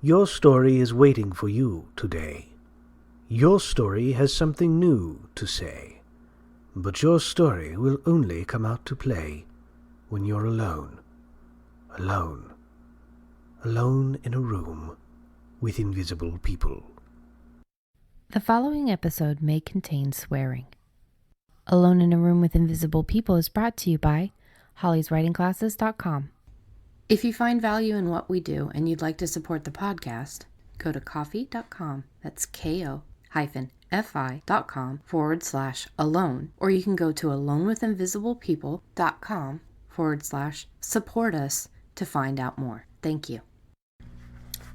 Your story is waiting for you today. Your story has something new to say. But your story will only come out to play when you're alone. Alone. Alone in a room with invisible people. The following episode may contain swearing. Alone in a Room with Invisible People is brought to you by hollyswritingclasses.com. If you find value in what we do and you'd like to support the podcast, go to ko-fi.com. That's ko-fi.com/alone. Or you can go to alonewithinvisiblepeople.com/support us to find out more. Thank you.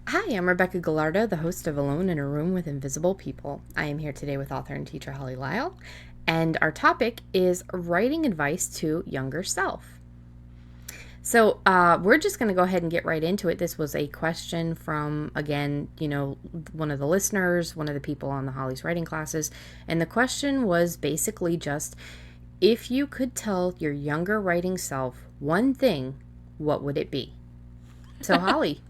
Hi, I'm Rebecca Gallardo, the host of Alone in a Room with Invisible People. I am here today with author and teacher Holly Lisle, and our topic is writing advice to younger self. So we're just going to go ahead and get right into it. This was a question from, again, one of the listeners, one of the people on the Holly's writing classes. And the question was basically just, if you could tell your younger writing self one thing, what would it be? So Holly,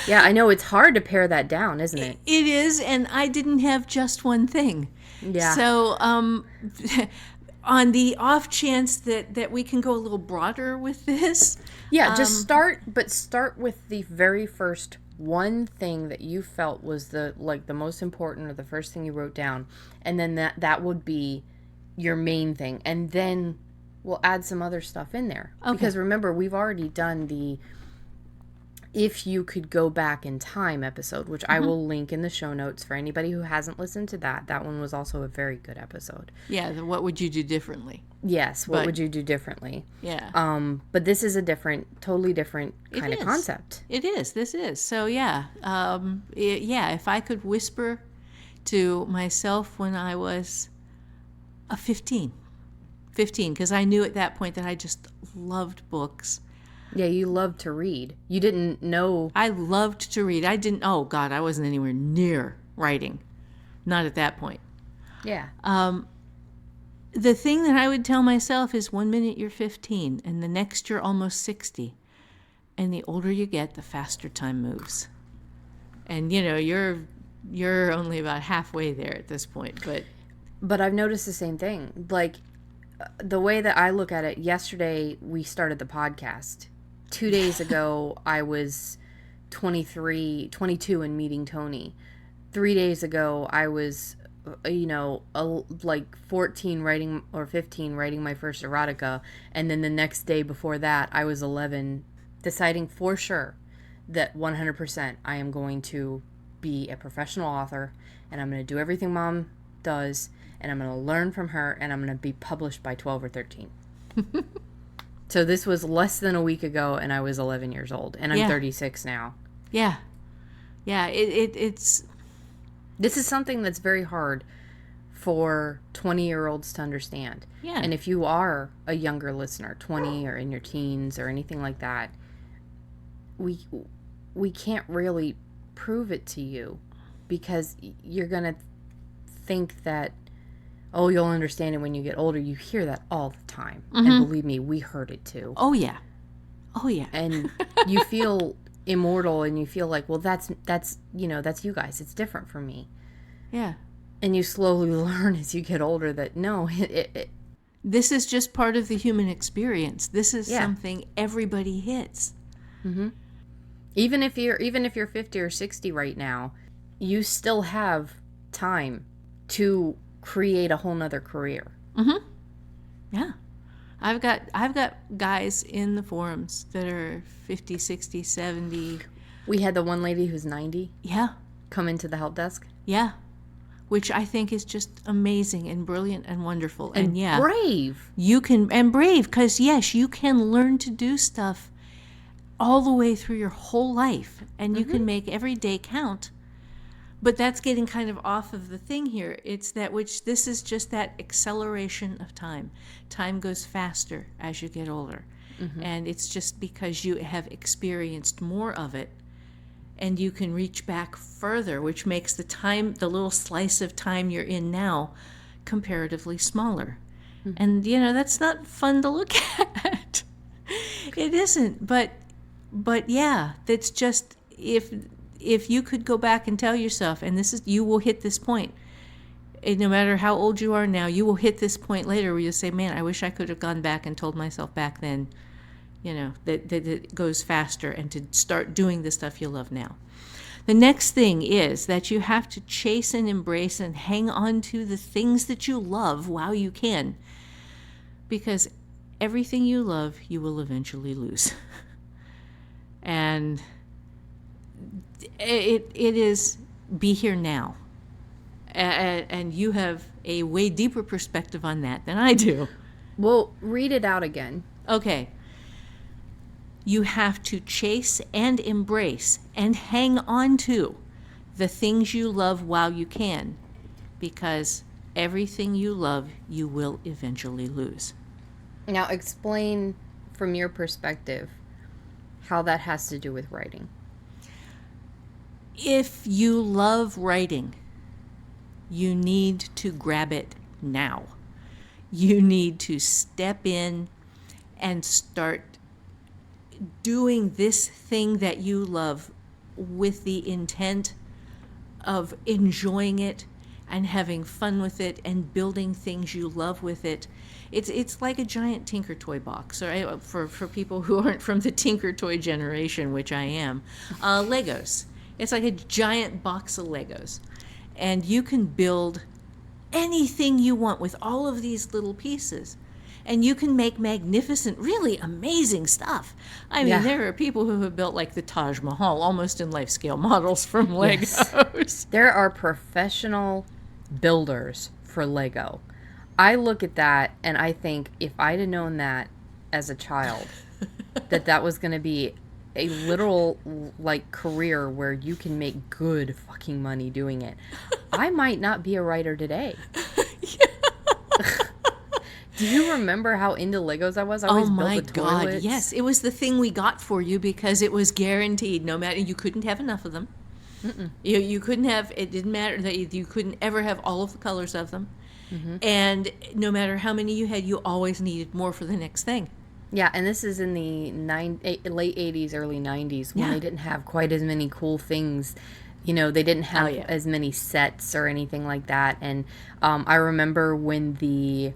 yeah, I know it's hard to pare that down, isn't it? It is, and I didn't have just one thing. Yeah. So on the off chance that we can go a little broader with this. Yeah, just start with the very first one thing that you felt was the most important, or the first thing you wrote down, and then that would be your main thing, and then we'll add some other stuff in there. Okay. Because remember, we've already done the If You Could Go Back in Time episode, which I will link in the show notes for anybody who hasn't listened to that. That one was also a very good episode. Yeah, what would you do differently? Yes, what would you do differently? Yeah. But this is a totally different kind of concept. It is. This is. So yeah. If I could whisper to myself when I was 15, because I knew at that point that I just loved books. Yeah, you loved to read. You didn't know. I loved to read. I wasn't anywhere near writing. Not at that point. Yeah. The thing that I would tell myself is, 1 minute you're 15, and the next you're almost 60. And the older you get, the faster time moves. And, you're only about halfway there at this point. But I've noticed the same thing. Like, the way that I look at it, yesterday we started the podcast. 2 days ago, I was 22 and meeting Tony. 3 days ago, I was, 14 writing, or 15 writing my first erotica. And then the next day before that, I was 11, deciding for sure that 100% I am going to be a professional author, and I'm going to do everything Mom does, and I'm going to learn from her, and I'm going to be published by 12 or 13. So this was less than a week ago, and I was 11 years old, and I'm 36 now. Yeah. Yeah, it's... This is something that's very hard for 20-year-olds to understand. Yeah. And if you are a younger listener, 20 or in your teens or anything like that, we can't really prove it to you, because you're going to think that, oh, you'll understand it when you get older. You hear that all the time. And believe me, we heard it too. Oh, yeah. And you feel immortal, and you feel like, well, that's you guys. It's different from me. Yeah. And you slowly learn as you get older that, no, this is just part of the human experience. This is something everybody hits. Mm-hmm. Even if you're 50 or 60 right now, you still have time to create a whole nother career. Mm-hmm. Yeah. I've got guys in the forums that are 50, 60, 70. We had the one lady who's 90. Yeah. Come into the help desk. Yeah. Which I think is just amazing and brilliant and wonderful. And brave. And brave, because yes, you can learn to do stuff all the way through your whole life, and you can make every day count. But that's getting kind of off of the thing here. It's this is just that acceleration of time. Time goes faster as you get older. Mm-hmm. And it's just because you have experienced more of it, and you can reach back further, which makes the little slice of time you're in now comparatively smaller. Mm-hmm. And, that's not fun to look at. It isn't. But yeah, that's just, if if you could go back and tell yourself, and this is, you will hit this point, and no matter how old you are now, you will hit this point later where you'll say, man, I wish I could have gone back and told myself back then, that it goes faster, and to start doing the stuff you love now. The next thing is that you have to chase and embrace and hang on to the things that you love while you can. Because everything you love, you will eventually lose. And it is be here now. And you have a way deeper perspective on that than I do. Well, read it out again. Okay. You have to chase and embrace and hang on to the things you love while you can, because everything you love, you will eventually lose. Now, explain from your perspective how that has to do with writing. If you love writing, you need to grab it now. You need to step in and start doing this thing that you love with the intent of enjoying it and having fun with it and building things you love with it. It's like a giant Tinker Toy box. Or for people who aren't from the Tinker Toy generation, which I am, Legos. It's like a giant box of Legos. And you can build anything you want with all of these little pieces. And you can make magnificent, really amazing stuff. I mean, there are people who have built like the Taj Mahal almost in life-scale models from Legos. Yes. There are professional builders for Lego. I look at that and I think, if I'd have known that as a child, that was going to be a literal like career where you can make good fucking money doing it, I might not be a writer today. Do you remember how into Legos I was? I always built the toilets. God, yes. It was the thing we got for you because it was guaranteed. No matter, you couldn't have enough of them. You couldn't have, it didn't matter that you couldn't ever have all of the colors of them. Mm-hmm. And no matter how many you had, you always needed more for the next thing. Yeah, and this is in the late 80s, early 90s, when they didn't have quite as many cool things. They didn't have as many sets or anything like that. And I remember when the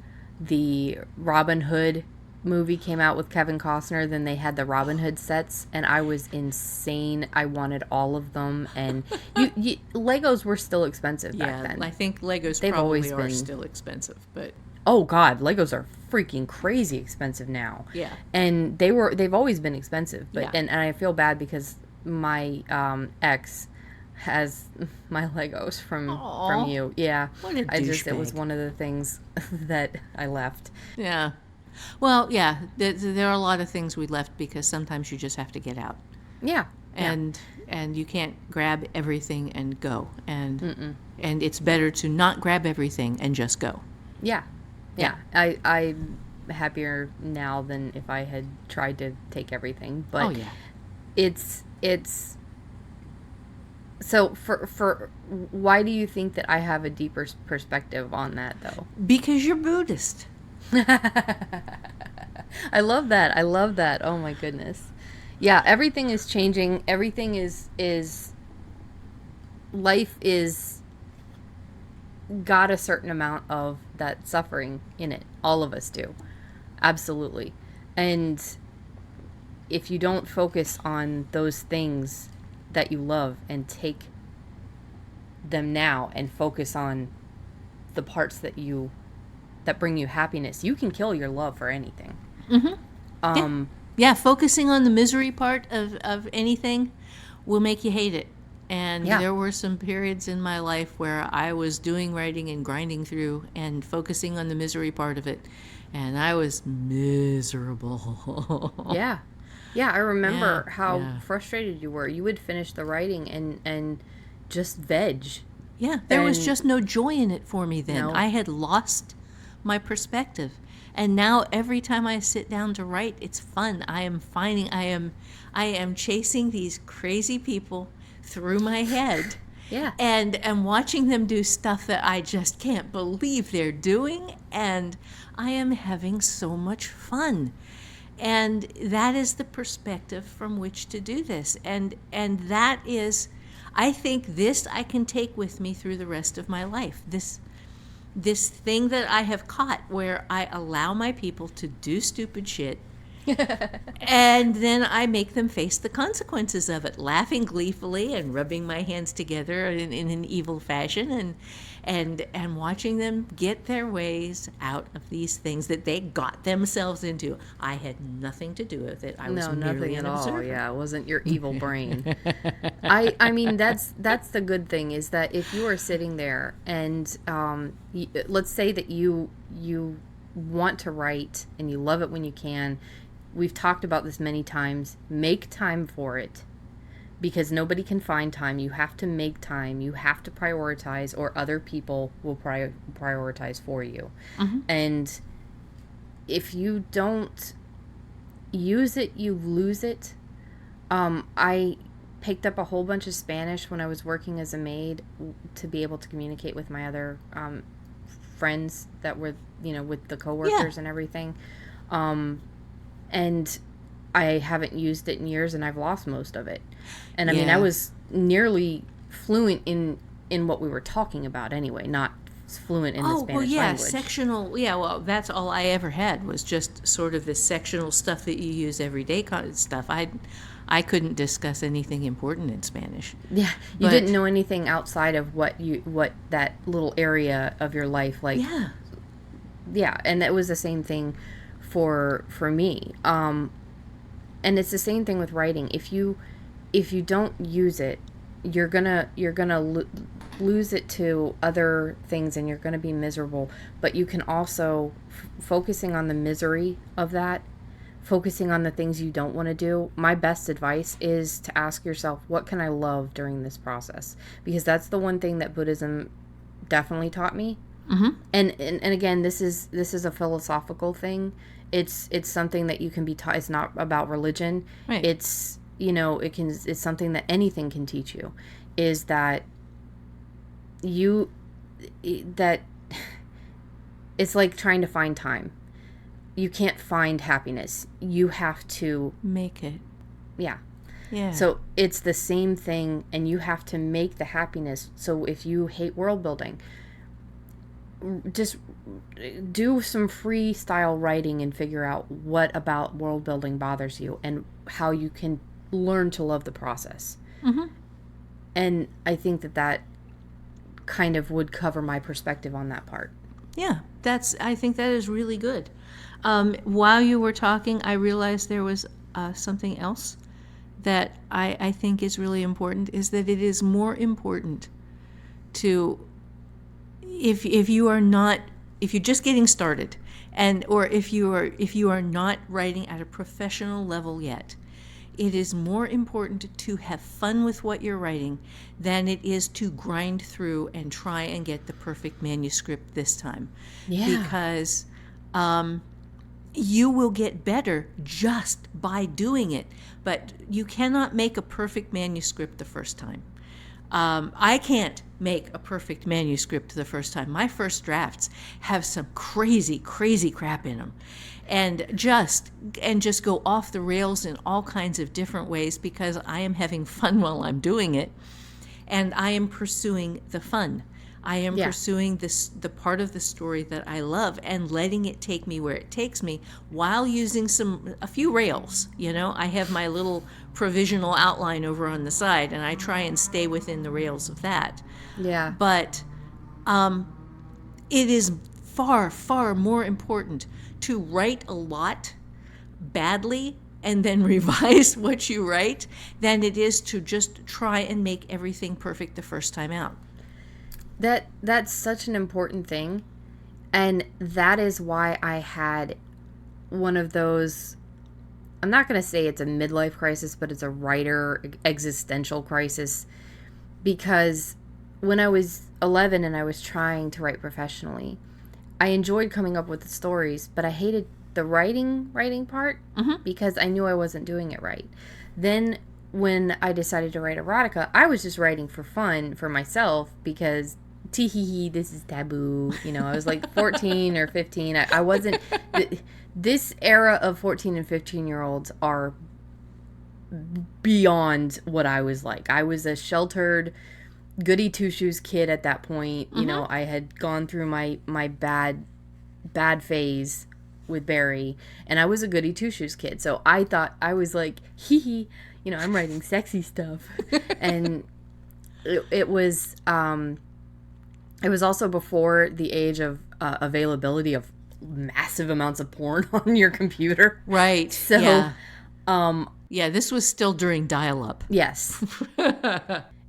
Robin Hood movie came out with Kevin Costner, then they had the Robin Hood sets, and I was insane. I wanted all of them, and Legos were still expensive back then. I think Legos probably are still expensive, but oh god, Legos are freaking crazy expensive now. Yeah, and they've always been expensive, but and I feel bad because my ex has my Legos from you. Yeah. What a douchebag. It was one of the things that I left. Yeah. Well, yeah, there are a lot of things we left because sometimes you just have to get out. Yeah. And you can't grab everything and go. And it's better to not grab everything and just go. Yeah. Yeah. I'm happier now than if I had tried to take everything. But it's so for why do you think that I have a deeper perspective on that, though? Because you're Buddhist. I love that. Oh my goodness. Yeah, everything is changing. Everything is life is got a certain amount of that suffering in it. All of us do. Absolutely. And if you don't focus on those things that you love and take them now and focus on the parts that bring you happiness, you can kill your love for anything. Focusing on the misery part of anything will make you hate it. And there were some periods in my life where I was doing writing and grinding through and focusing on the misery part of it, and I was miserable. Yeah, I remember how frustrated you were. You would finish the writing and just veg. Yeah, there was just no joy in it for me then. No. I had lost my perspective. And now every time I sit down to write, it's fun. I am chasing these crazy people through my head. And I'm watching them do stuff that I just can't believe they're doing, and I am having so much fun. And that is the perspective from which to do this. And that is, I think this I can take with me through the rest of my life. This thing that I have caught where I allow my people to do stupid shit and then I make them face the consequences of it, laughing gleefully and rubbing my hands together in an evil fashion and watching them get their ways out of these things that they got themselves into. I had nothing to do with it. I was merely nothing an at all. observer. Yeah, it wasn't your evil brain. I mean that's the good thing, is that if you are sitting there and let's say that you want to write and you love it when you can. We've talked about this many times. Make time for it, because nobody can find time. You have to make time. You have to prioritize, or other people will prioritize for you. Mm-hmm. And if you don't use it, you lose it. I picked up a whole bunch of Spanish when I was working as a maid to be able to communicate with my other friends that were, with the coworkers and everything. And I haven't used it in years, and I've lost most of it. And I mean, I was nearly fluent in what we were talking about anyway, not fluent in the Spanish language. Sectional. Yeah, well, that's all I ever had was just sort of this sectional stuff that you use everyday stuff. I couldn't discuss anything important in Spanish. Yeah, you didn't know anything outside of what that little area of your life, like. Yeah, and that was the same thing for me. And it's the same thing with writing. If you don't use it, you're gonna lose it to other things, and you're gonna be miserable. But you can also focusing on the misery of that, focusing on the things you don't want to do. My best advice is to ask yourself, what can I love during this process? Because that's the one thing that Buddhism definitely taught me. Mm-hmm. And again, this is a philosophical thing. It's something that you can be taught. It's not about religion. Right. It's it's something that anything can teach you, is that it's like trying to find time. You can't find happiness. You have to make it. Yeah. Yeah. So it's the same thing, and you have to make the happiness. So if you hate world building, just do some freestyle writing and figure out what about world building bothers you and how you can learn to love the process. Mm-hmm. And I think that kind of would cover my perspective on that part. Yeah, I think that is really good. While you were talking, I realized there was something else that I think is really important, is that it is more important to, if you're just getting started, or if you are not writing at a professional level yet, it is more important to have fun with what you're writing than it is to grind through and try and get the perfect manuscript this time. Yeah. Because you will get better just by doing it, but you cannot make a perfect manuscript the first time. I can't make a perfect manuscript the first time. My first drafts have some crazy, crazy crap in them, and just go off the rails in all kinds of different ways, because I am having fun while I'm doing it, and I am pursuing the fun. I am pursuing the part of the story that I love and letting it take me where it takes me, while using a few rails. I have my little provisional outline over on the side, and I try and stay within the rails of that. Yeah. But it is far, far more important to write a lot badly and then revise what you write than it is to just try and make everything perfect the first time out. That's such an important thing, and that is why I had one of those, I'm not going to say it's a midlife crisis, but it's a writer existential crisis, because when I was 11 and I was trying to write professionally, I enjoyed coming up with the stories, but I hated the writing part, because I knew I wasn't doing it right. Then when I decided to write erotica, I was just writing for fun for myself, because tee-hee-hee, this is taboo. I was like 14 or 15. I wasn't... This era of 14 and 15-year-olds are beyond what I was like. I was a sheltered goody two shoes kid at that point. You know, I had gone through my bad phase with Barry, and I was a goody two shoes kid. So I thought I was like, hee hee, you know, I'm writing sexy stuff. And it was also before the age of availability of massive amounts of porn on your computer. Right. So, yeah, this was still during dial-up. Yes.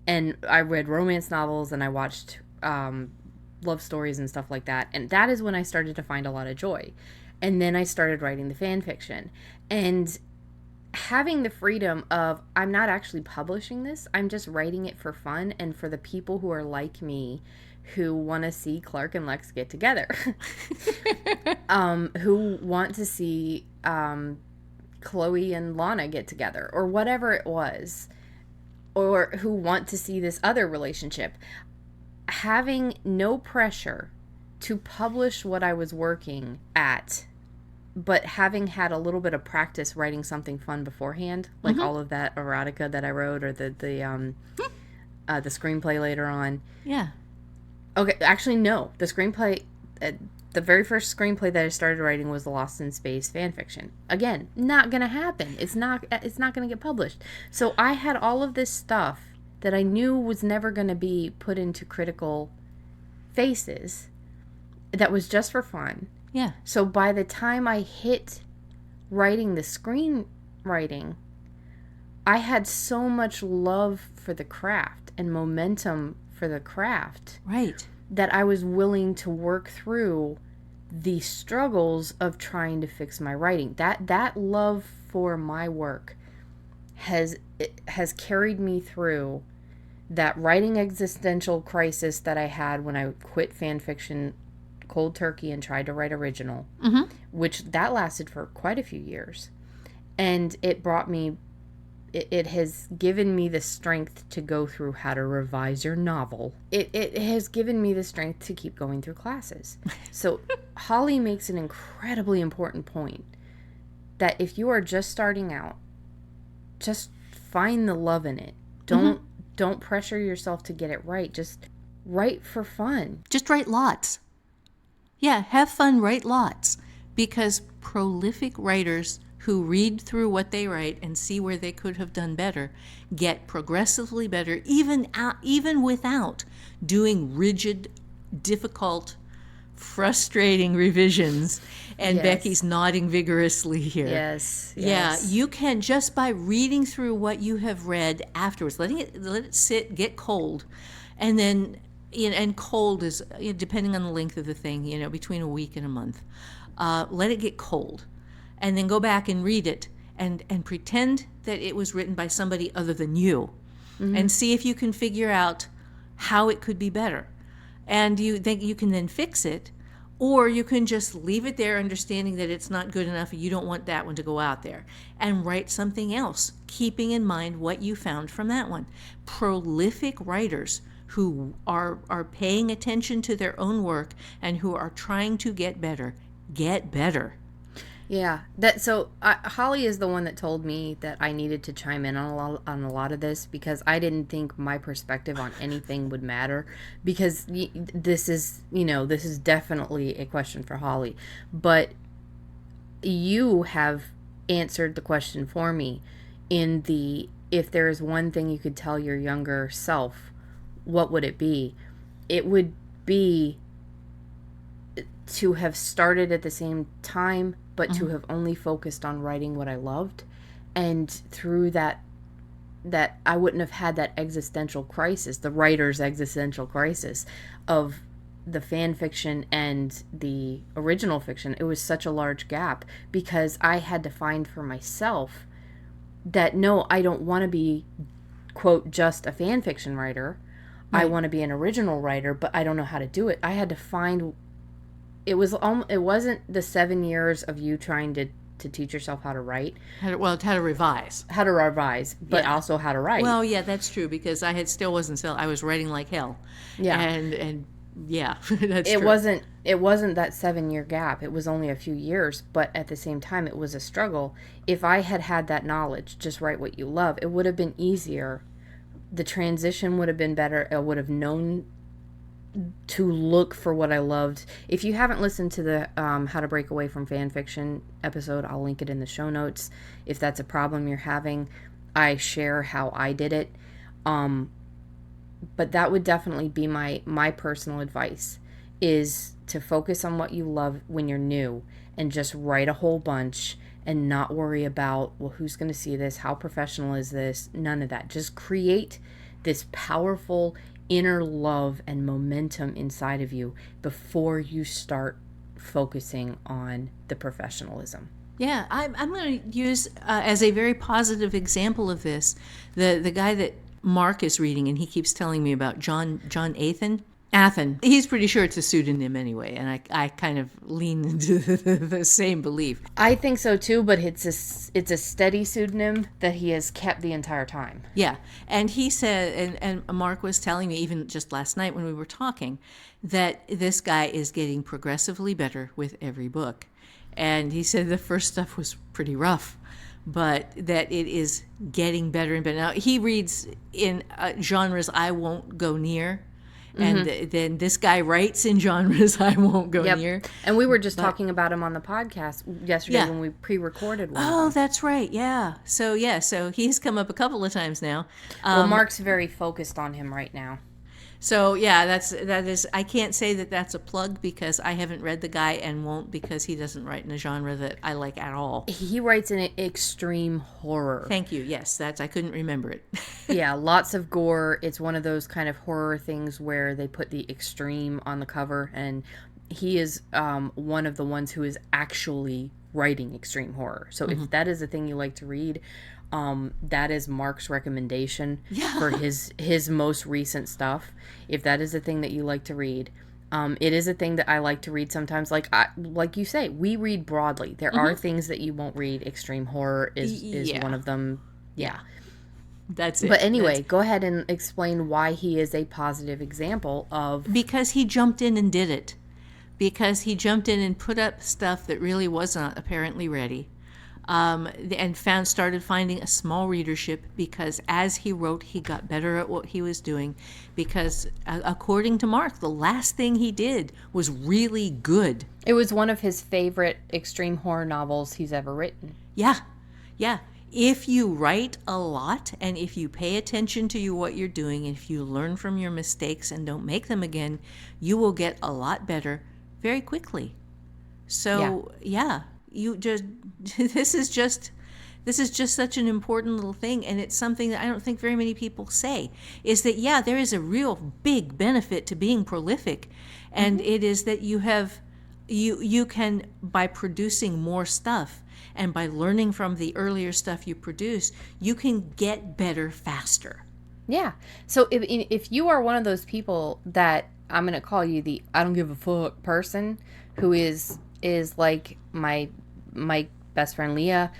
And I read romance novels and I watched love stories and stuff like that. And that is when I started to find a lot of joy. And then I started writing the fan fiction. And having the freedom of, I'm not actually publishing this, I'm just writing it for fun and for the people who are like me, who want to see Clark and Lex get together. Who want to see Chloe and Lana get together, or whatever it was. Or who want to see this other relationship. Having no pressure to publish what I was working at, but having had a little bit of practice writing something fun beforehand, like all of that erotica that I wrote, or the screenplay later on. Yeah. Okay, actually, no. The screenplay, the very first screenplay that I started writing was the Lost in Space fan fiction. Again, not gonna happen. It's not gonna get published. So I had all of this stuff that I knew was never gonna be put into critical faces. That was just for fun. Yeah. So by the time I hit writing the screenwriting, I had so much love for the craft and momentum for the craft. Right. That I was willing to work through the struggles of trying to fix my writing. That love for my work has carried me through that writing existential crisis that I had when I quit fan fiction cold turkey and tried to write original, which that lasted for quite a few years. And it has given me the strength to go through how to revise your novel. It has given me the strength to keep going through classes. So Holly makes an incredibly important point that if you are just starting out, just find the love in it. Don't pressure yourself to get it right. Just write for fun. Just write lots. Yeah, have fun, write lots. Because prolific writers who read through what they write and see where they could have done better get progressively better, even without doing rigid, difficult, frustrating revisions. And Yes. Becky's nodding vigorously here. Yes. Yeah, you can, just by reading through what you have read afterwards, let it sit, get cold, and then, and cold is, depending on the length of the thing, between a week and a month. Let it get cold, and then go back and read it, and pretend that it was written by somebody other than you, and see if you can figure out how it could be better. And you can then fix it, or you can just leave it there, understanding that it's not good enough and you don't want that one to go out there, and write something else, keeping in mind what you found from that one. Prolific writers who are paying attention to their own work and who are trying to get better. Yeah, Holly is the one that told me that I needed to chime in on a lot of this, because I didn't think my perspective on anything would matter, because this is definitely a question for Holly, but you have answered the question for me if there is one thing you could tell your younger self, what would it be? It would be to have started at the same time, but to have only focused on writing what I loved. And through that I wouldn't have had that existential crisis, the writer's existential crisis of the fan fiction and the original fiction. It was such a large gap, because I had to find for myself that, no, I don't want to be, quote, just a fan fiction writer. Right. I want to be an original writer, but I don't know how to do it. I had to find... It wasn't the 7 years of you trying to teach yourself how to write. How to revise. How to revise, but Yeah. also how to write. Well, yeah, that's true, because I was writing like hell. Yeah. And Yeah, that's It true. wasn't that 7-year gap. It was only a few years, but at the same time it was a struggle. If I had had that knowledge, just write what you love, it would have been easier. The transition would have been better. I would have known to look for what I loved. If you haven't listened to the How to Break Away from Fan Fiction episode, I'll link it in the show notes. If that's a problem you're having, I share how I did it. But that would definitely be my personal advice, is to focus on what you love when you're new and just write a whole bunch and not worry about, well, who's going to see this? How professional is this? None of that. Just create this powerful inner love and momentum inside of you before you start focusing on the professionalism. Yeah, I'm going to use as a very positive example of this the guy that Mark is reading, and he keeps telling me about John Athen. He's pretty sure it's a pseudonym anyway, and I kind of lean into the same belief. I think so too, but it's a steady pseudonym that he has kept the entire time. Yeah, and he said, and Mark was telling me even just last night when we were talking, that this guy is getting progressively better with every book. And he said the first stuff was pretty rough, but that it is getting better and better. Now, he reads in genres I won't go near. And then this guy writes in genres I won't go near. And we were just talking about him on the podcast yesterday when we pre-recorded one. Oh, that's right. Yeah. So he's come up a couple of times now. Well, Mark's very focused on him right now. So yeah, that is. I can't say that that's a plug because I haven't read the guy and won't, because he doesn't write in a genre that I like at all. He writes in extreme horror. Thank you. Yes, I couldn't remember it. Yeah, lots of gore. It's one of those kind of horror things where they put the extreme on the cover, and he is one of the ones who is actually writing extreme horror. So if that is a thing you like to read, that is Mark's recommendation for his most recent stuff. If that is a thing that you like to read, it is a thing that I like to read sometimes. Like you say, we read broadly. There are things that you won't read. Extreme horror is one of them. Yeah. That's it. But anyway, go ahead and explain why he is a positive example of... Because he jumped in and did it. Because he jumped in and put up stuff that really was not apparently ready. And started finding a small readership, because as he wrote, he got better at what he was doing, because according to Mark, the last thing he did was really good. It was one of his favorite extreme horror novels he's ever written. Yeah. If you write a lot, and if you pay attention to what you're doing, and if you learn from your mistakes and don't make them again, you will get a lot better very quickly. So you just this is just such an important little thing, and it's something that I don't think very many people say, is that there is a real big benefit to being prolific, and it is that you can, by producing more stuff and by learning from the earlier stuff you produce, you can get better faster. Yeah. So if you are one of those people that, I'm going to call you the I don't give a fuck person, who is like my best friend Leah,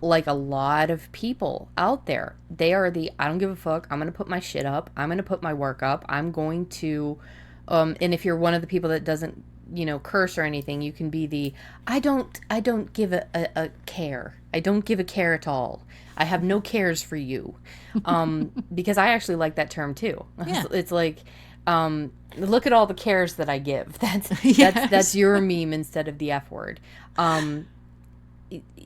like a lot of people out there, they are the I don't give a fuck, I'm going to put my shit up, I'm going to put my work up, I'm going to, and if you're one of the people that doesn't, curse or anything, you can be the I don't give a care. I don't give a care at all. I have no cares for you. Because I actually like that term too. Yeah. It's like, look at all the cares that I give. That's your meme instead of the F word.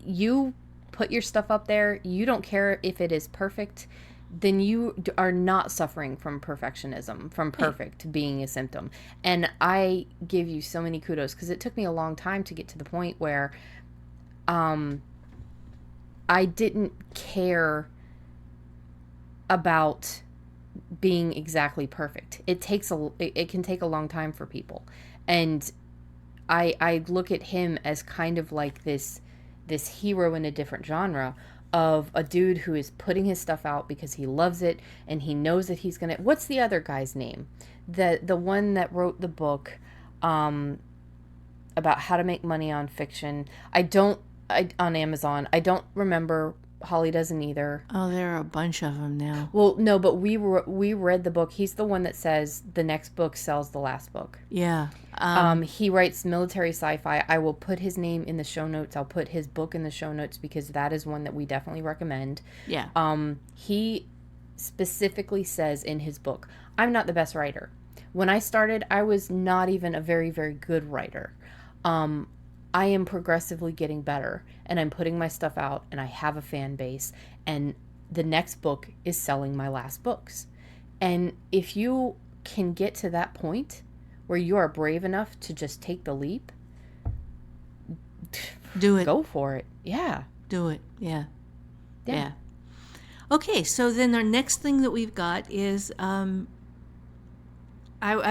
You put your stuff up there. You don't care if it is perfect. Then you are not suffering from perfectionism, from perfect being a symptom. And I give you so many kudos, because it took me a long time to get to the point where I didn't care about being exactly perfect. It can take a long time for people. And I look at him as kind of like this hero in a different genre, of a dude who is putting his stuff out because he loves it, and he knows that he's gonna... What's the other guy's name? The one that wrote the book about how to make money on fiction. On Amazon. I don't remember Holly doesn't either. Oh, there are a bunch of them now. Well, no, but we read the book. He's the one that says the next book sells the last book. Yeah. He writes military sci-fi. I will put his name in the show notes. I'll put his book in the show notes because that is one that we definitely recommend. Yeah. He specifically says in his book, I'm not the best writer. When I started, I was not even a very, very good writer. I am progressively getting better, and I'm putting my stuff out, and I have a fan base, and the next book is selling my last books. And if you can get to that point where you are brave enough to just take the leap, Do it. go for it. Yeah. Do it. Yeah. Yeah. Yeah. Okay, so then our next thing that we've got is I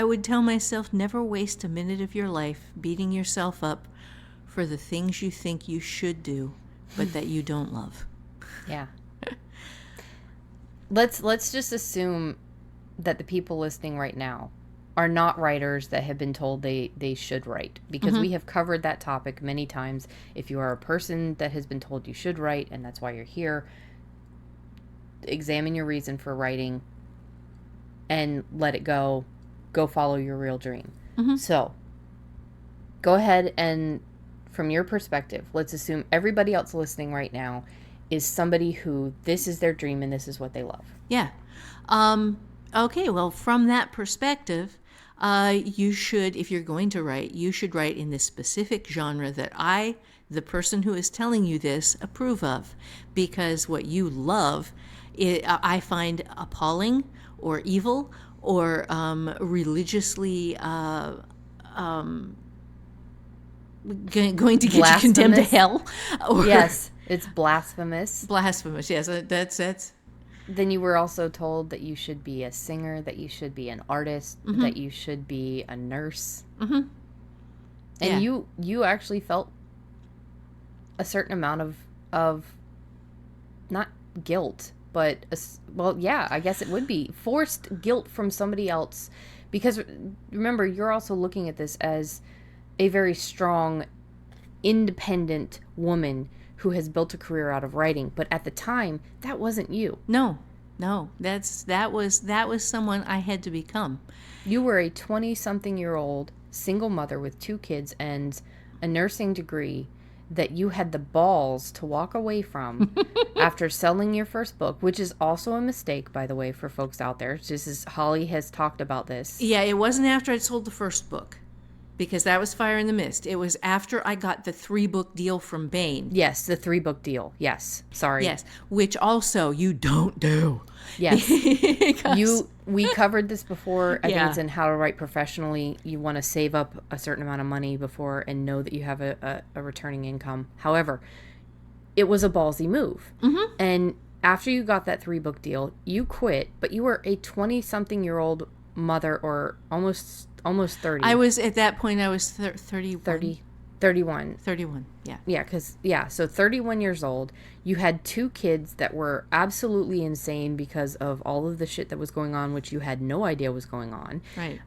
would tell myself never waste a minute of your life beating yourself up for the things you think you should do, but that you don't love. Yeah. Let's just assume that the people listening right now are not writers that have been told they should write, because we have covered that topic many times. If you are a person that has been told you should write and that's why you're here, examine your reason for writing and let it go. Go follow your real dream. So go ahead and, from your perspective, let's assume everybody else listening right now is somebody who this is their dream and this is what they love. Yeah. Okay, well, from that perspective, you should, if you're going to write, you should write in this specific genre that I, the person who is telling you this, approve of. Because what you love, I find appalling or evil or religiously going to get you condemned to hell. Or Yes, it's blasphemous. blasphemous, yes. That's Then you were also told that you should be a singer, that you should be an artist, that you should be a nurse. And you actually felt a certain amount of not guilt, but I guess it would be forced guilt from somebody else, because remember, you're also looking at this as a very strong, independent woman who has built a career out of writing. But at the time, that wasn't you. no. That was someone I had to become. You were a 20-something-year-old single mother with 2 kids and a nursing degree that you had the balls to walk away from after selling your first book, which is also a mistake, by the way, for folks out there. Just as Holly has talked about this. Yeah, it wasn't after I'd sold the first book, because that was Fire in the Mist. It was after I got the 3-book deal from Bain. Yes, the 3-book deal. Yes. Sorry. Yes, which also you don't do. Yes. Because- We covered this before. I think Yeah. it's in How to Write Professionally. You want to save up a certain amount of money before and know that you have a returning income. However, it was a ballsy move. And after you got that 3-book deal, you quit, but you were a 20-something-year-old mother, or almost 30. I was, at that point, I was 31. 31. 31, yeah. So 31 years old. You had 2 kids that were absolutely insane because of all of the shit that was going on, which you had no idea was going on. Right.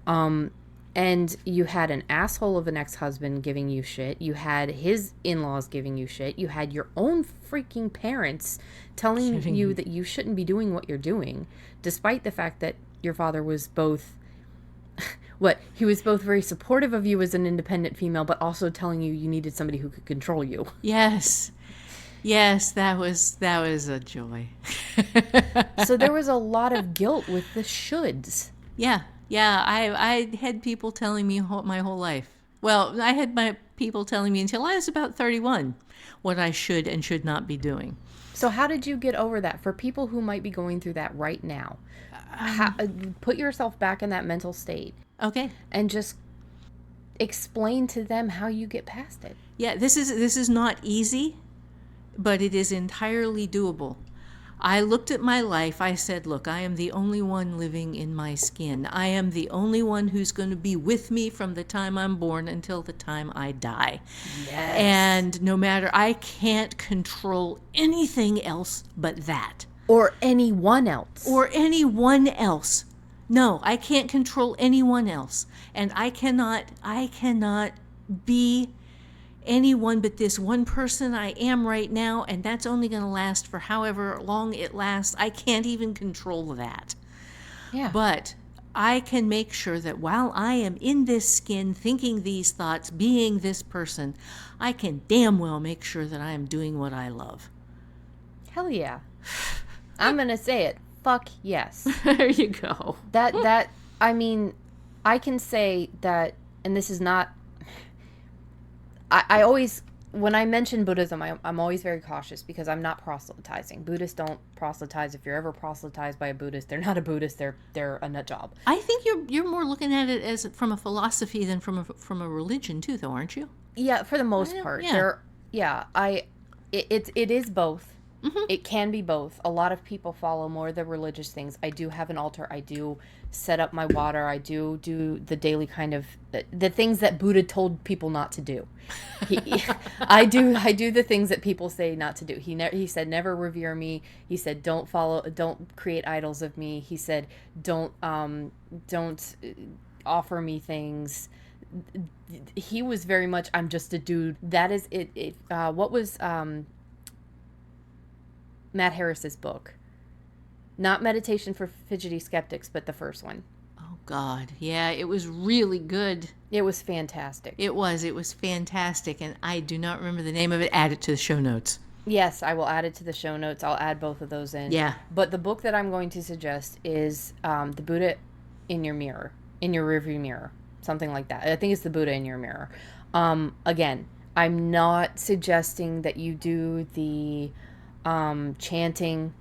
And you had an asshole of an ex-husband giving you shit. You had his in-laws giving you shit. You had your own freaking parents telling you that you shouldn't be doing what you're doing, despite the fact that your father was both... he was both very supportive of you as an independent female, but also telling you needed somebody who could control you. Yes, that was a joy. So there was a lot of guilt with the shoulds. Yeah. I had people telling me my whole life. Well, I had my people telling me until I was about 31 what I should and should not be doing. So how did you get over that? For people who might be going through that right now, put yourself back in that mental state. Okay. And just explain to them how you get past it. Yeah, this is not easy, but it is entirely doable. I looked at my life. I said, look, I am the only one living in my skin. I am the only one who's going to be with me from the time I'm born until the time I die. Yes. And no matter, I can't control anything else but that. Or anyone else. Or anyone else. No, I can't control anyone else. And I cannot be anyone but this one person I am right now, and that's only going to last for however long it lasts. I can't even control that. Yeah. But I can make sure that while I am in this skin, thinking these thoughts, being this person, I can damn well make sure that I am doing what I love. Hell yeah. I'm going to say it. Fuck yes. There you go. I mean, I can say that, and this is not, I always, when I mention Buddhism, I'm always very cautious because I'm not proselytizing. Buddhists don't proselytize. If you're ever proselytized by a Buddhist, they're not a Buddhist. They're a nut job. I think you're more looking at it as from a philosophy than from a religion too, though, aren't you? Yeah, for the most part. Yeah. It is both. Mm-hmm. It can be both. A lot of people follow more of the religious things. I do have an altar. I do set up my water. I do the daily kind of the things that Buddha told people not to do. I do the things that people say not to do. He said never revere me. He said don't create idols of me. He said don't offer me things. He was very much I'm just a dude. That is it. What was Matt Harris's book? Not Meditation for Fidgety Skeptics, but the first one. Oh, God. Yeah, it was really good. It was fantastic. It was fantastic, and I do not remember the name of it. Add it to the show notes. Yes, I will add it to the show notes. I'll add both of those in. Yeah. But the book that I'm going to suggest is The Buddha in Your Mirror, in Your Rearview Mirror, something like that. I think it's The Buddha in Your Mirror. Again, I'm not suggesting that you do the chanting.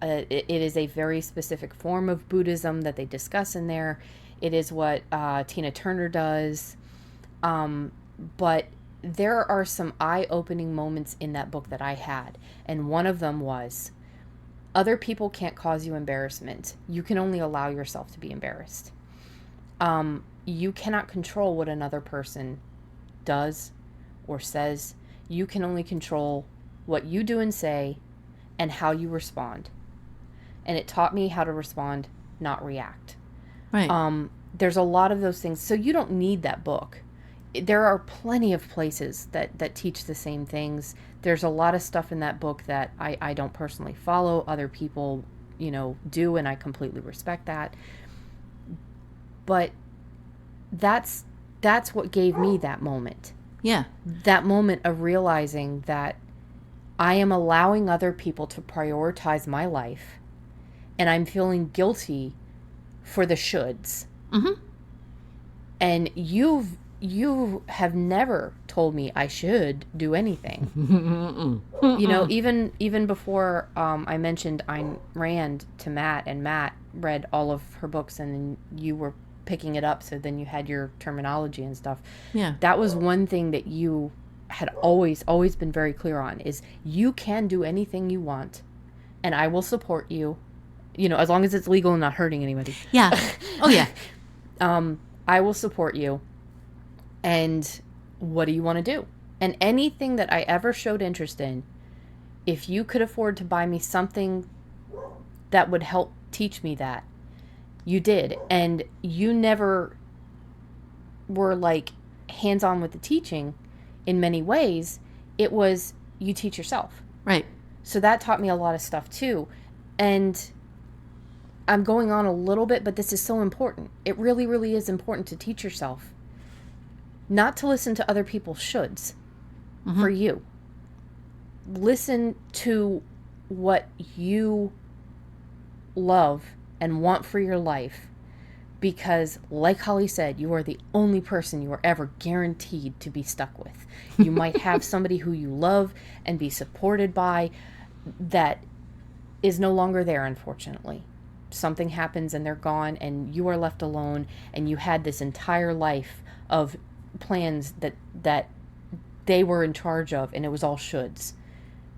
It is a very specific form of Buddhism that they discuss in there. It is what Tina Turner does. But there are some eye-opening moments in that book that I had. And one of them was, other people can't cause you embarrassment. You can only allow yourself to be embarrassed. You cannot control what another person does or says. You can only control what you do and say and how you respond. And it taught me how to respond, not react. Right. There's a lot of those things. So you don't need that book. There are plenty of places that teach the same things. There's a lot of stuff in that book that I don't personally follow. Other people, do, and I completely respect that. But that's what gave me that moment. Yeah. That moment of realizing that I am allowing other people to prioritize my life, and I'm feeling guilty for the shoulds. Mm-hmm. And you have never told me I should do anything. Even before I mentioned Ayn Rand to Matt, and Matt read all of her books, and then you were picking it up, so then you had your terminology and stuff. Yeah. That was one thing that you had always been very clear on, is you can do anything you want, and I will support you, as long as it's legal and not hurting anybody. Yeah. Oh, yeah. I will support you. And what do you want to do? And anything that I ever showed interest in, if you could afford to buy me something that would help teach me that, you did. And you never were like hands-on with the teaching in many ways. It was you teach yourself. Right. So that taught me a lot of stuff too. And I'm going on a little bit, but this is so important. It really, really is important to teach yourself. Not to listen to other people's shoulds for you. Listen to what you love and want for your life. Because, like Holly said, you are the only person you are ever guaranteed to be stuck with. You might have somebody who you love and be supported by that is no longer there, unfortunately. Something happens and they're gone, and you are left alone, and you had this entire life of plans that they were in charge of, and it was all shoulds.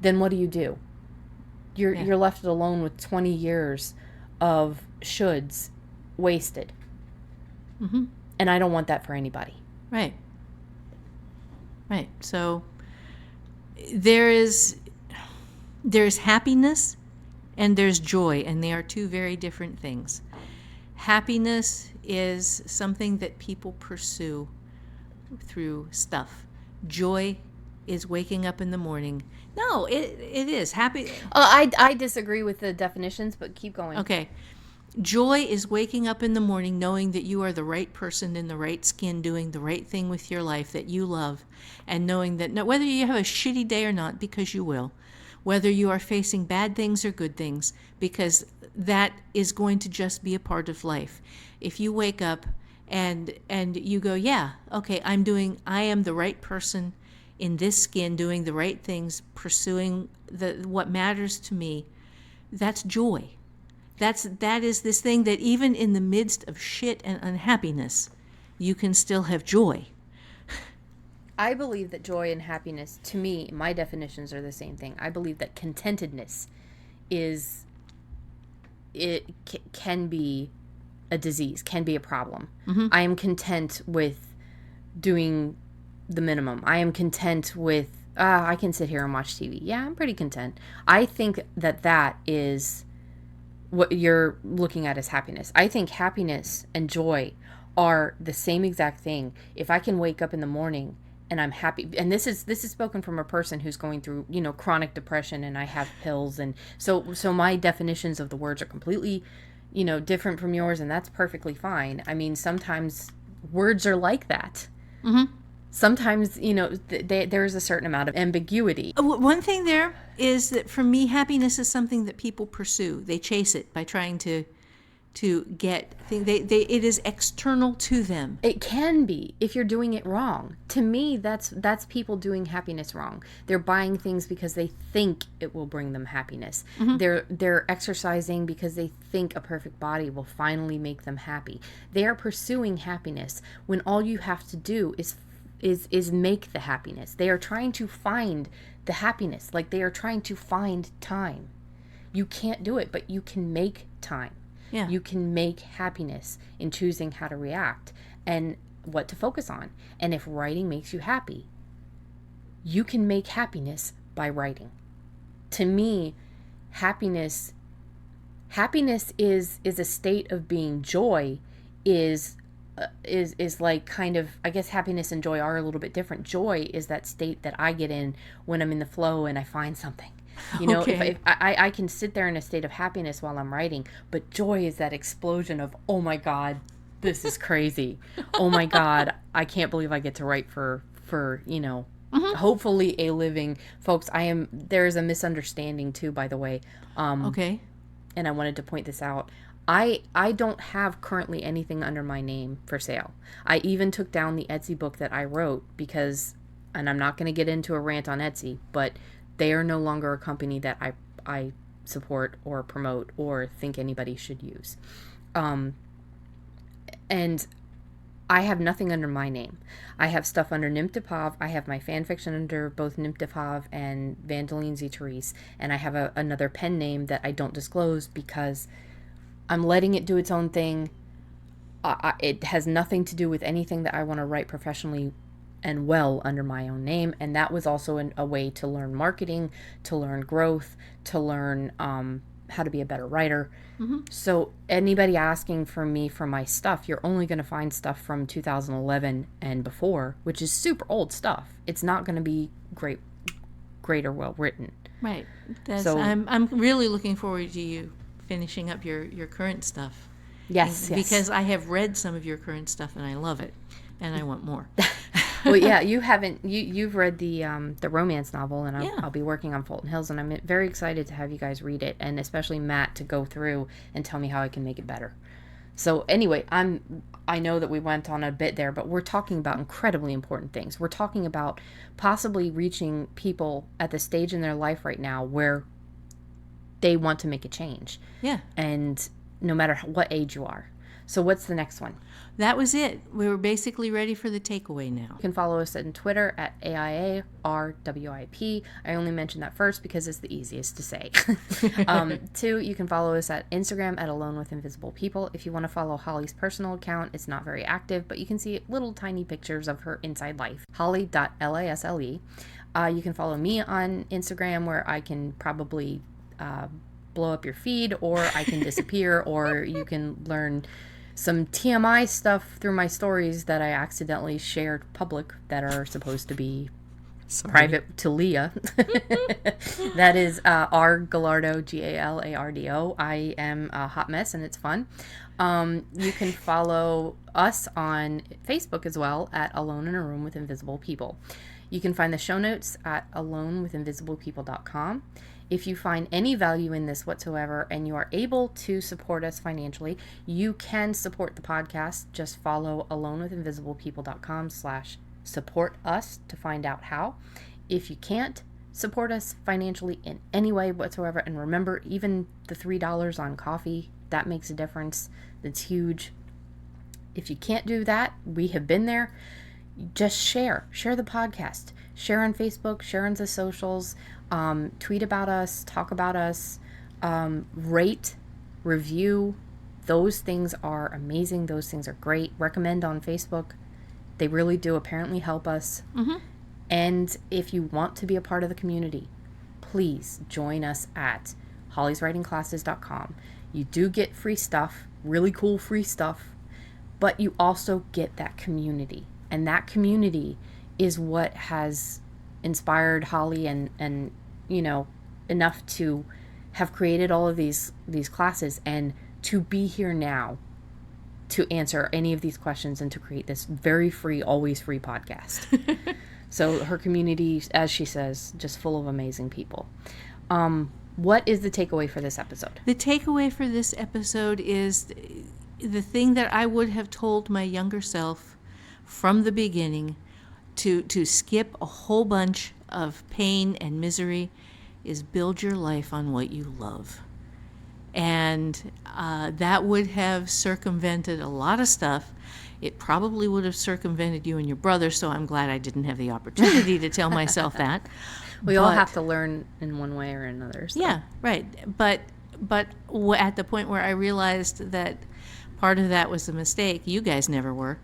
Then what do? You're left alone with 20 years of shoulds wasted. Mm-hmm. And I don't want that for anybody. Right. So there's happiness and there's joy, and they are two very different things. Happiness is something that people pursue through stuff. Joy is waking up in the morning. No, it is. Happy. I disagree with the definitions, but keep going. Okay. Joy is waking up in the morning knowing that you are the right person in the right skin doing the right thing with your life that you love, and knowing that whether you have a shitty day or not, because you will, whether you are facing bad things or good things, because that is going to just be a part of life. If you wake up and you go, yeah, okay, I am the right person in this skin doing the right things, pursuing what matters to me, that's joy. That is this thing that even in the midst of shit and unhappiness, you can still have joy. I believe that joy and happiness, to me, my definitions are the same thing. I believe that contentedness can be a disease, can be a problem. Mm-hmm. I am content with doing the minimum. I am content with, I can sit here and watch TV. Yeah, I'm pretty content. I think that is what you're looking at as happiness. I think happiness and joy are the same exact thing. If I can wake up in the morning and I'm happy, and this is spoken from a person who's going through, chronic depression, and I have pills, and so my definitions of the words are completely, different from yours, and that's perfectly fine. I mean, sometimes words are like that. Mm-hmm. Sometimes, there's a certain amount of ambiguity. One thing there is that for me, happiness is something that people pursue. They chase it by trying to get things. It is external to them. It can be if you're doing it wrong. To me, that's people doing happiness wrong. They're buying things because they think it will bring them happiness. Mm-hmm. They're exercising because they think a perfect body will finally make them happy. They are pursuing happiness when all you have to do is make the happiness. They are trying to find the happiness, like they are trying to find time. You can't do it, but you can make time. Yeah. You can make happiness in choosing how to react and what to focus on. And if writing makes you happy, you can make happiness by writing. To me, happiness is a state of being. Joy is like kind of, I guess happiness and joy are a little bit different. Joy is that state that I get in when I'm in the flow and I find something. Okay. If I can sit there in a state of happiness while I'm writing, but joy is that explosion of, oh my God, this is crazy. Oh my God, I can't believe I get to write for mm-hmm. hopefully a living. Folks, there's a misunderstanding too, by the way. Okay. And I wanted to point this out. I don't have currently anything under my name for sale. I even took down the Etsy book that I wrote because, and I'm not going to get into a rant on Etsy, but they are no longer a company that I support or promote or think anybody should use. And I have nothing under my name. I have stuff under Nymptopov. I have my fan fiction under both Nymptopov and Vandeline Z. Therese. And I have another pen name that I don't disclose because I'm letting it do its own thing. It has nothing to do with anything that I want to write professionally and well under my own name. And that was also a way to learn marketing, to learn growth, to learn how to be a better writer. Mm-hmm. So anybody asking for me for my stuff, you're only going to find stuff from 2011 and before, which is super old stuff. It's not going to be great or well written. Right. So I'm really looking forward to you finishing up your current stuff. Yes. Because I have read some of your current stuff and I love it, and I want more. Well, yeah, you've read the romance novel, and I'll be working on Fulton Hills, and I'm very excited to have you guys read it, and especially Matt to go through and tell me how I can make it better. So anyway, I know that we went on a bit there, but we're talking about incredibly important things. We're talking about possibly reaching people at the stage in their life right now where they want to make a change. Yeah. And no matter what age you are. So what's the next one? That was it. We were basically ready for the takeaway now. You can follow us on Twitter at AIARWIP. I only mentioned that first because it's the easiest to say. 2, you can follow us at Instagram at Alone with Invisible People. If you want to follow Holly's personal account, it's not very active, but you can see little tiny pictures of her inside life. Holly.Lisle. You can follow me on Instagram, where I can probably blow up your feed, or I can disappear, or you can learn some TMI stuff through my stories that I accidentally shared public that are supposed to be private to Leah. That is R Gallardo, Galardo. I am a hot mess and it's fun. You can follow us on Facebook as well at Alone in a Room with Invisible People. You can find the show notes at alonewithinvisiblepeople.com. If you find any value in this whatsoever and you are able to support us financially, you can support the podcast. Just follow alonewithinvisiblepeople.com/support us to find out how. If you can't support us financially in any way whatsoever, and remember, even the $3 on coffee, that makes a difference. That's huge. If you can't do that, we have been there. Just share the podcast, share on Facebook, share on the socials, tweet about us, talk about us, rate, review. Those things are amazing. Those things are great. Recommend on Facebook. They really do apparently help us. Mm-hmm. And if you want to be a part of the community, please join us at hollyswritingclasses.com. You do get free stuff, really cool free stuff, but you also get that community. And that community is what has inspired Holly and enough to have created all of these classes and to be here now to answer any of these questions and to create this very free, always free podcast. So her community, as she says, just full of amazing people. What is the takeaway for this episode? The takeaway for this episode is the thing that I would have told my younger self from the beginning, to skip a whole bunch of pain and misery, is build your life on what you love. And that would have circumvented a lot of stuff. It probably would have circumvented you and your brother, so I'm glad I didn't have the opportunity to tell myself that. We all have to learn in one way or another. So. Yeah, right. But at the point where I realized that part of that was a mistake, you guys never were,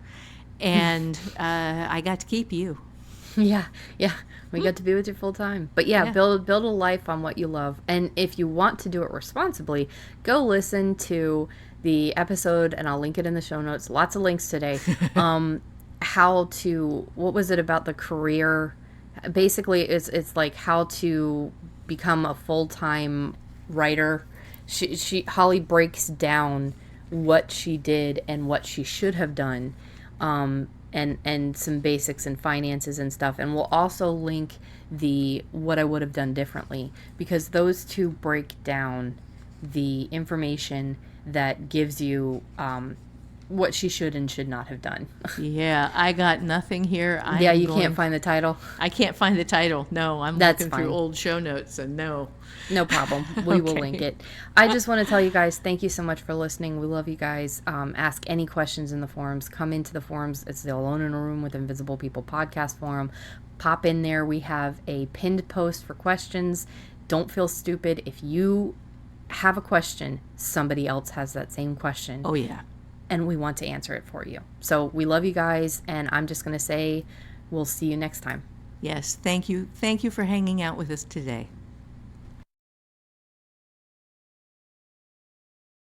and I got to keep you. Yeah. We got to be with you full time. But yeah, build a life on what you love. And if you want to do it responsibly, go listen to the episode, and I'll link it in the show notes. Lots of links today. What was it about the career? Basically, it's like how to become a full-time writer. Holly breaks down what she did and what she should have done. And some basics and finances and stuff. And we'll also link the what I would have done differently, because those two break down the information that gives you what she should and should not have done. Yeah, I got nothing here. Can't find the title? I can't find the title. No, That's looking fine. through old show notes, and no. No problem. We will link it. I just want to tell you guys, thank you so much for listening. We love you guys. Ask any questions in the forums. Come into the forums. It's the Alone in a Room with Invisible People podcast forum. Pop in there. We have a pinned post for questions. Don't feel stupid. If you have a question, somebody else has that same question. Oh, yeah. And we want to answer it for you. So we love you guys, and I'm just going to say we'll see you next time. Yes, thank you. Thank you for hanging out with us today.